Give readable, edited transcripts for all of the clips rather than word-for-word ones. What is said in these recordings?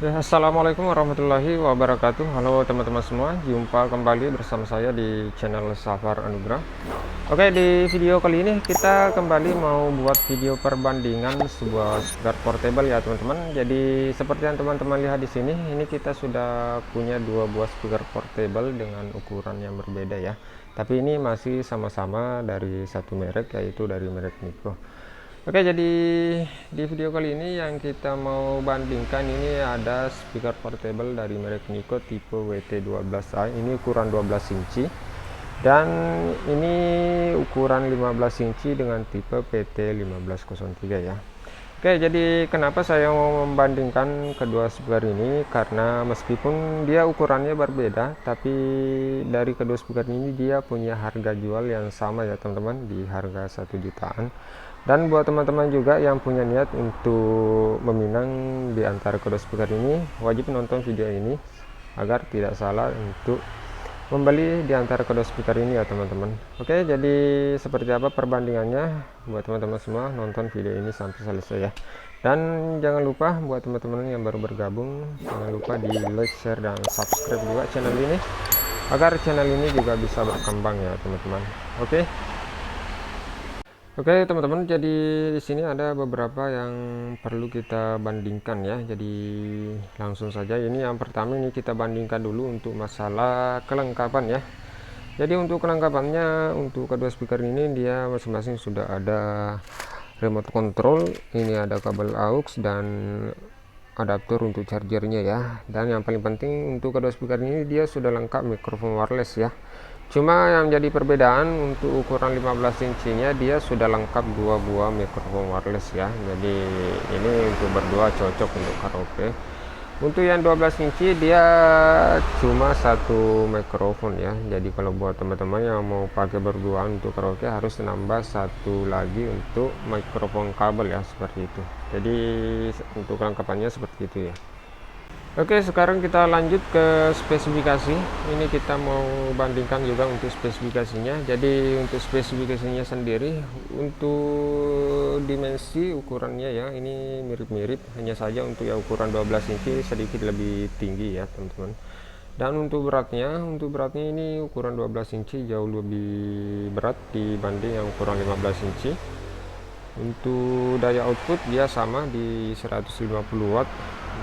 Ya, assalamualaikum warahmatullahi wabarakatuh. Halo teman-teman semua, jumpa kembali bersama saya di channel Safar Anugrah. Oke, di video kali ini kita kembali mau buat video perbandingan sebuah speaker portable ya teman-teman. Jadi seperti yang teman-teman lihat di sini, ini kita sudah punya dua buah speaker portable dengan ukuran yang berbeda ya. Tapi ini masih sama-sama dari satu merek, yaitu dari merek Nico. Oke, jadi di video kali ini yang kita mau bandingkan ini ada speaker portable dari merek Nico tipe WT12A. Ini ukuran 12 inci dan ini ukuran 15 inci dengan tipe PT1503 ya. Oke, jadi kenapa saya mau membandingkan kedua speaker ini, karena meskipun dia ukurannya berbeda, tapi dari kedua speaker ini dia punya harga jual yang sama ya teman-teman, di harga 1 jutaan. Dan buat teman-teman juga yang punya niat untuk meminang di antara kedua speaker ini, wajib nonton video ini agar tidak salah untuk membeli di antara kedua speaker ini ya teman-teman. Oke, jadi seperti apa perbandingannya, buat teman-teman semua nonton video ini sampai selesai ya. Dan jangan lupa buat teman-teman yang baru bergabung, jangan lupa di like, share, dan subscribe juga channel ini agar channel ini juga bisa berkembang ya teman-teman. Oke teman-teman, jadi di sini ada beberapa yang perlu kita bandingkan ya. Jadi langsung saja, ini yang pertama ini kita bandingkan dulu untuk masalah kelengkapan ya. Jadi untuk kelengkapannya, untuk kedua speaker ini dia masing-masing sudah ada remote control, ini ada kabel aux dan adaptor untuk chargernya ya. Dan yang paling penting untuk kedua speaker ini dia sudah lengkap mikrofon wireless ya. Cuma yang jadi perbedaan untuk ukuran 15 incinya dia sudah lengkap dua buah mikrofon wireless ya. Jadi ini untuk berdua cocok untuk karaoke. Untuk yang 12 inci dia cuma satu mikrofon ya. Jadi kalau buat teman-teman yang mau pakai berdua untuk karaoke harus nambah satu lagi untuk mikrofon kabel ya, seperti itu. Jadi untuk kelengkapannya seperti itu ya. Oke, sekarang kita lanjut ke spesifikasi. Ini kita mau bandingkan juga untuk spesifikasinya. Jadi untuk spesifikasinya sendiri, untuk dimensi ukurannya ya, ini mirip-mirip, hanya saja untuk yang ukuran 12 inci sedikit lebih tinggi ya teman-teman. Dan untuk beratnya ini ukuran 12 inci jauh lebih berat dibanding yang ukuran 15 inci. Untuk daya output dia sama di 150 watt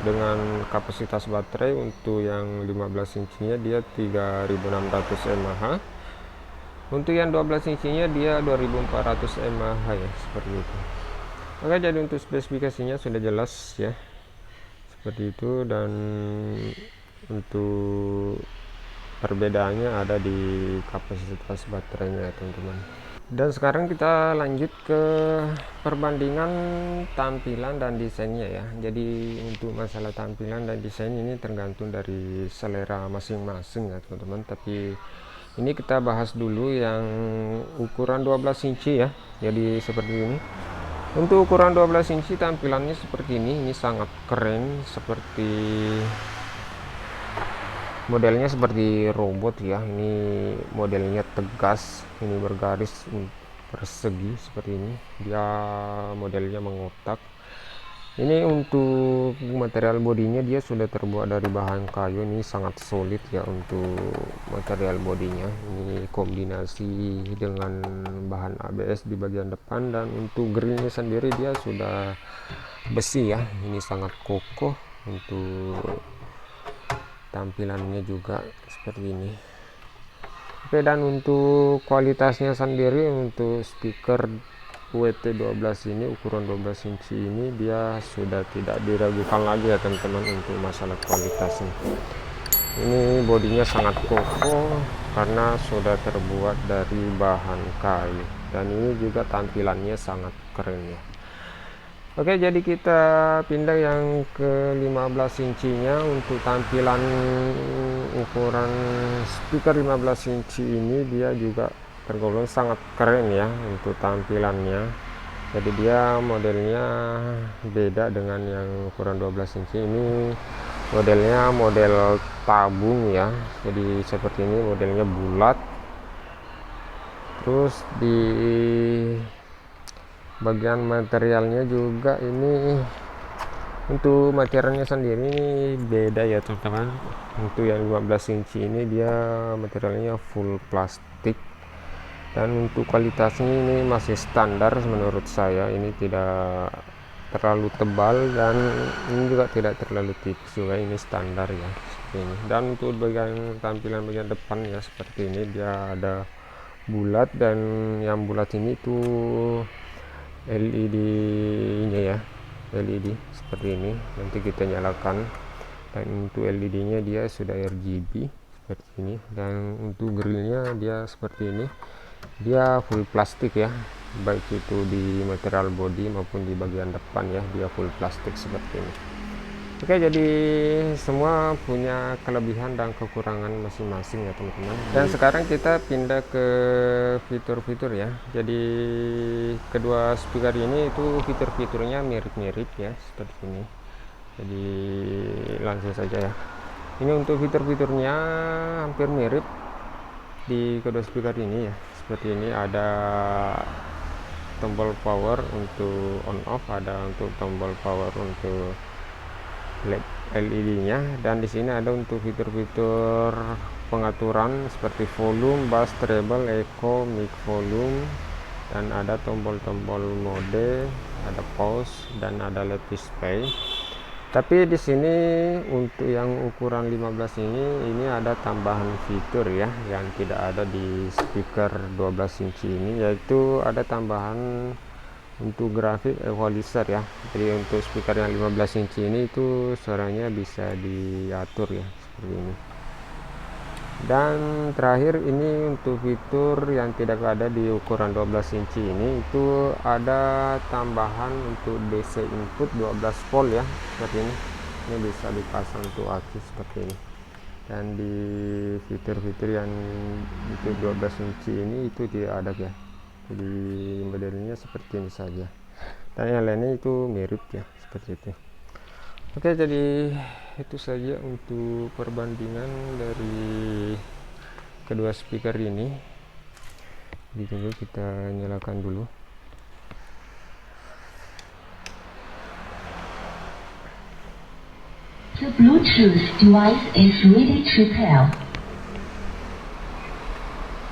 dengan kapasitas baterai. Untuk yang 15 incinya dia 3600 mAh, untuk yang 12 incinya dia 2400 mAh ya, seperti itu. Oke, jadi untuk spesifikasinya sudah jelas ya, seperti itu. Dan untuk perbedaannya ada di kapasitas baterainya ya teman-teman. Dan sekarang kita lanjut ke perbandingan tampilan dan desainnya ya. Jadi untuk masalah tampilan dan desain ini tergantung dari selera masing-masing ya teman-teman. Tapi ini kita bahas dulu yang ukuran 12 inci ya. Jadi seperti ini. Untuk ukuran 12 inci tampilannya seperti ini sangat keren, seperti modelnya seperti robot ya. Ini modelnya tegas, ini bergaris persegi seperti ini, dia modelnya mengotak. Ini untuk material bodinya dia sudah terbuat dari bahan kayu, ini sangat solid ya untuk material bodinya. Ini kombinasi dengan bahan ABS di bagian depan, dan untuk grillnya sendiri dia sudah besi ya, ini sangat kokoh. Untuk tampilannya juga seperti ini. Oke, dan untuk kualitasnya sendiri, untuk speaker WT12 ini ukuran 12 inci ini dia sudah tidak diragukan lagi ya teman-teman untuk masalah kualitasnya. Ini bodinya sangat kokoh karena sudah terbuat dari bahan kayu, dan ini juga tampilannya sangat keren ya. Oke, jadi kita pindah yang ke 15 incinya. Untuk tampilan ukuran speaker 15 inci ini dia juga tergolong sangat keren ya untuk tampilannya. Jadi dia modelnya beda dengan yang ukuran 12 inci. Ini modelnya model tabung ya. Jadi seperti ini modelnya bulat. Terus di bagian materialnya juga ini Untuk materialnya sendiri ini beda ya teman-teman. Untuk yang 15 inci ini dia materialnya full plastik, dan untuk kualitasnya ini masih standar menurut saya. Ini tidak terlalu tebal dan ini juga tidak terlalu tipis juga, ini standar ya seperti ini. Dan untuk bagian tampilan bagian depan ya seperti ini, dia ada bulat, dan yang bulat ini tuh LED nya ya, LED seperti ini. Nanti kita nyalakan, dan untuk LED nya dia sudah RGB seperti ini. Dan untuk grillnya dia seperti ini, dia full plastik ya, baik itu di material body maupun di bagian depan ya, dia full plastik seperti ini. Oke, jadi semua punya kelebihan dan kekurangan masing-masing ya teman-teman. Dan sekarang kita pindah ke fitur-fitur ya. Jadi kedua speaker ini itu fitur-fiturnya mirip-mirip ya seperti ini. Jadi langsung saja ya. Ini untuk fitur-fiturnya hampir mirip di kedua speaker ini ya. Seperti ini, ada tombol power untuk on off, ada untuk tombol power untuk LED nya, dan di sini ada untuk fitur-fitur pengaturan seperti volume, bass, treble, echo, mic volume, dan ada tombol-tombol mode, ada pause, dan ada let display. Tapi di sini untuk yang ukuran 15 ini ada tambahan fitur ya yang tidak ada di speaker 12 inci ini, yaitu ada tambahan untuk grafik equalizer ya. Jadi untuk speaker yang 15 inci ini itu suaranya bisa diatur ya seperti ini. Dan terakhir ini untuk fitur yang tidak ada di ukuran 12 inci ini, itu ada tambahan untuk DC input 12 volt ya seperti ini. Ini bisa dipasang untuk aki seperti ini. Dan di fitur-fitur yang untuk 12 inci ini itu tidak ada ya. Jadi modelnya seperti ini saja, dan yang lainnya itu mirip ya seperti itu. Oke, jadi itu saja untuk perbandingan dari kedua speaker ini. Ditunggu, kita nyalakan dulu. The Bluetooth device is ready to pair.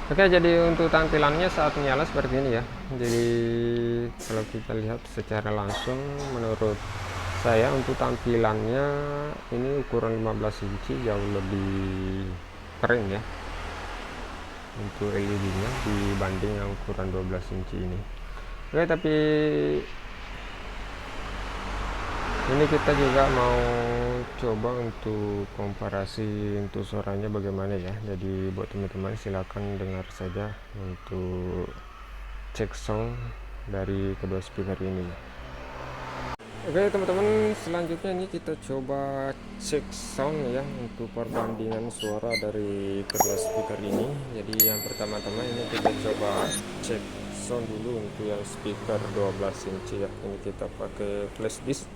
Oke, jadi untuk tampilannya saat menyala seperti ini ya. Jadi kalau kita lihat secara langsung, menurut saya untuk tampilannya ini ukuran 15 inci jauh lebih keren ya untuk LED nya dibanding yang ukuran 12 inci ini. Oke, tapi ini kita juga mau coba untuk komparasi untuk suaranya bagaimana ya. Jadi buat teman-teman silakan dengar saja untuk cek sound dari kedua speaker ini. Oke teman-teman, selanjutnya ini kita coba cek sound ya untuk perbandingan suara dari kedua speaker ini. Jadi yang pertama-tama ini kita coba cek sound dulu untuk yang speaker 12 inci ya. Ini kita pakai flash disk.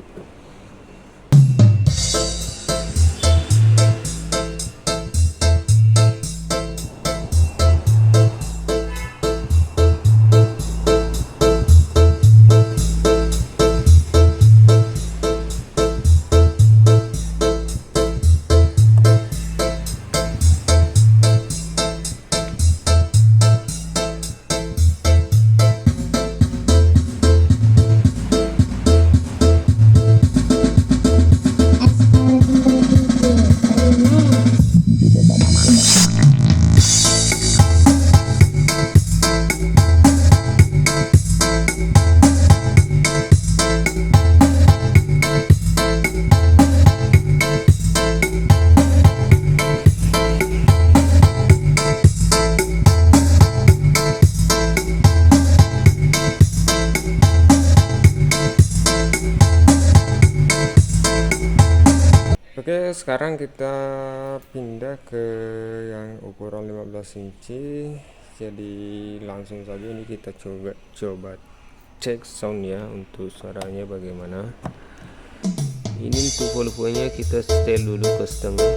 Oke, sekarang kita pindah ke yang ukuran 15 inci. Jadi langsung saja ini kita coba cek sound ya untuk suaranya bagaimana. Ini untuk volumenya kita setel dulu ke setengah.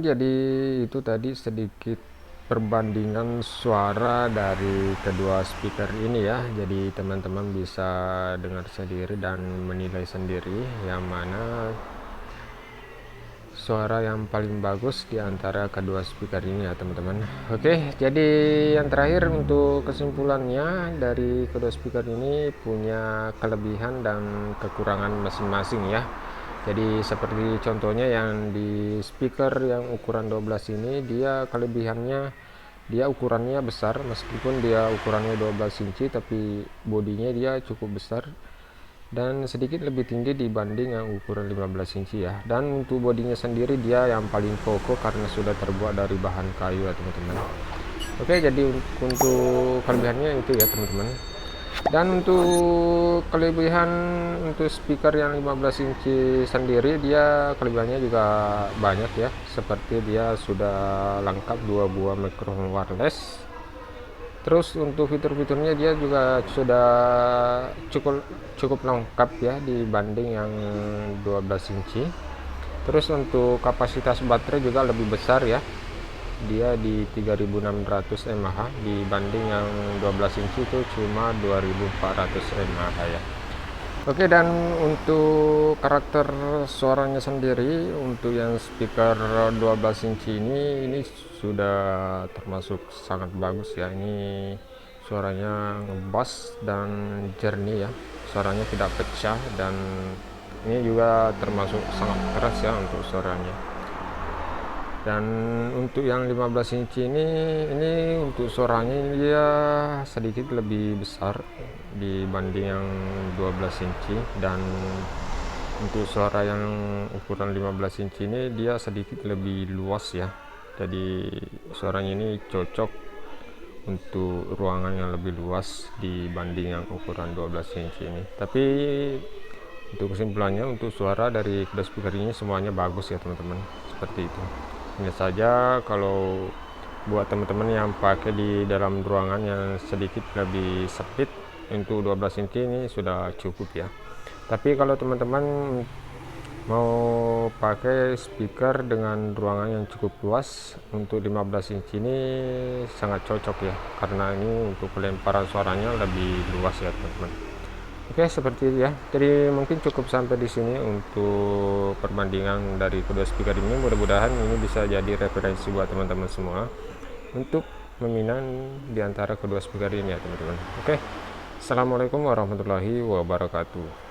teman-teman, jadi itu tadi sedikit perbandingan suara dari kedua speaker ini ya. Jadi teman-teman bisa dengar sendiri dan menilai sendiri yang mana suara yang paling bagus di antara kedua speaker ini ya teman-teman. Oke, jadi yang terakhir untuk kesimpulannya, dari kedua speaker ini punya kelebihan dan kekurangan masing-masing ya. Jadi seperti contohnya yang di speaker yang ukuran 12 ini, dia kelebihannya dia ukurannya besar, meskipun dia ukurannya 12 inci tapi bodinya dia cukup besar dan sedikit lebih tinggi dibanding yang ukuran 15 inci ya. Dan untuk bodinya sendiri dia yang paling kokoh karena sudah terbuat dari bahan kayu ya teman-teman. Oke, jadi untuk kelebihannya itu ya teman-teman. Dan untuk kelebihan untuk speaker yang 15 inci sendiri, dia kelebihannya juga banyak ya, seperti dia sudah lengkap 2 buah mikrofon wireless. Terus untuk fitur-fiturnya dia juga sudah cukup lengkap ya dibanding yang 12 inci. Terus untuk kapasitas baterai juga lebih besar ya, dia di 3600 mAh dibanding yang 12 inci itu cuma 2400 mAh ya. Oke, dan untuk karakter suaranya sendiri, untuk yang speaker 12 inci ini sudah termasuk sangat bagus ya. Ini suaranya ngebass dan jernih ya, suaranya tidak pecah, dan ini juga termasuk sangat keras ya untuk suaranya. Dan untuk yang 15 inci ini untuk suaranya dia sedikit lebih besar dibanding yang 12 inci, dan untuk suara yang ukuran 15 inci ini dia sedikit lebih luas ya. Jadi suaranya ini cocok untuk ruangan yang lebih luas dibanding yang ukuran 12 inci ini. Tapi untuk kesimpulannya, untuk suara dari kedua speaker ini semuanya bagus ya teman-teman, seperti itu. Hanya saja kalau buat teman-teman yang pakai di dalam ruangan yang sedikit lebih sempit, untuk 12 inci ini sudah cukup ya. Tapi kalau teman-teman mau pakai speaker dengan ruangan yang cukup luas, untuk 15 inci ini sangat cocok ya, karena ini untuk pelemparan suaranya lebih luas ya teman-teman. Oke, seperti itu ya. Jadi mungkin cukup sampai di sini untuk perbandingan dari kedua speaker ini. Mudah-mudahan ini bisa jadi referensi buat teman-teman semua untuk memilih di antara kedua speaker ini ya teman-teman. Oke. Assalamualaikum warahmatullahi wabarakatuh.